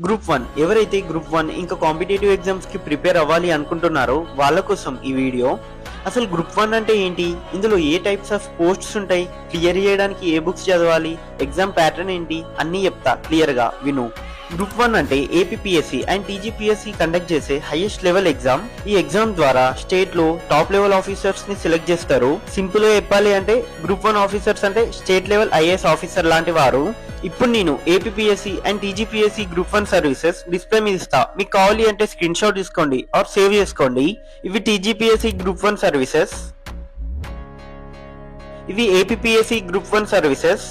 Group 1 ఎవరైతే group 1 ఇంకా competitive exams కి ప్రిపేర్ అవ్వాలి అనుకుంటున్నారో వాళ్ళ కోసం ఈ వీడియో. అసలు గ్రూప్ 1 అంటే ఏంటి, ఇందులో ఏ టైప్స్ ఆఫ్ పోస్ట్స్ ఉంటాయి, క్లియర్ చేయడానికి ఏ బుక్స్ చదవాలి, ఎగ్జామ్ ప్యాటర్న్ ఏంటి అన్నీ చెప్తా, క్లియర్ గా విను. గ్రూప్ 1 అంటే ఏపీపీఎస్సీ అండ్ టీజీపీఎస్సీ కండక్ట్ చేసే హైయెస్ట్ లెవెల్ ఎగ్జామ్. ఈ ఎగ్జామ్ ద్వారా స్టేట్ లో టాప్ లెవెల్ ఆఫీసర్స్ ని సెలెక్ట్ చేస్తారు. సింపుల్ గా చెప్పాలి అంటే గ్రూప్ 1 ఆఫీసర్స్ అంటే స్టేట్ లెవెల్ ఐఏఎస్ ఆఫీసర్ లాంటి వారు. ఇప్పుడు నేను APPSC and TGPSC group 1 services display మీద ఇస్తా, మీకు కావాలి అంటే స్క్రీన్ షాట్ తీసుకోండి ఆర్ సేవ్ చేసుకోండి. ఇవి టీజీపీఎస్సీ గ్రూప్ 1 సర్వీసెస్, ఇవి ఏపీపీఎస్సీ గ్రూప్ 1 సర్వీసెస్,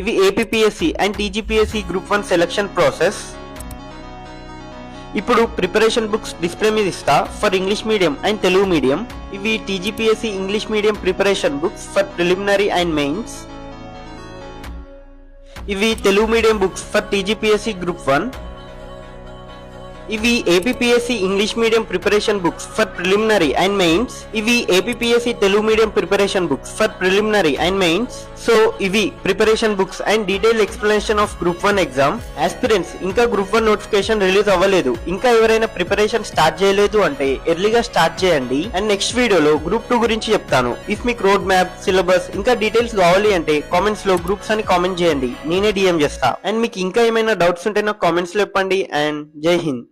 ఇవి APPSC and TGPSC group 1 selection process. ఇప్పుడు ప్రిపరేషన్ బుక్స్ డిస్ప్లే మీద ఇస్తా for English medium and Telugu medium. ఇవి TGPSC English medium preparation books for preliminary and mains. ఇవి Telugu medium books for TGPSC group 1. ఇవి APPSC English medium preparation books for preliminary and mains. ఇవి APPSC Telugu medium preparation books for preliminary and mains. So ఇవి preparation books and detail explanation of group 1 exam. Aspirants ఇంకా group 1 notification release అవ్వలేదు, ఇంకా ఎవరైనా preparation start చేయలేదు అంటే ఎర్లీగా start చేయండి. అండ్ నెక్స్ట్ వీడియోలో గ్రూప్ 2 గురించి చెప్తాను. ఇఫ్ మీకు రోడ్ మ్యాప్, సిలబస్ ఇంకా డీటెయిల్స్ కావాలి అంటే కామెంట్స్ లో గ్రూప్స్ అని కామెంట్ చేయండి, నేనే డిఎం చేస్తా. అండ్ మీకు ఇంకా ఏమైనా డౌట్స్ ఉంటే నాకు కామెంట్స్ లో చెప్పండి. అండ్ జై హింద్.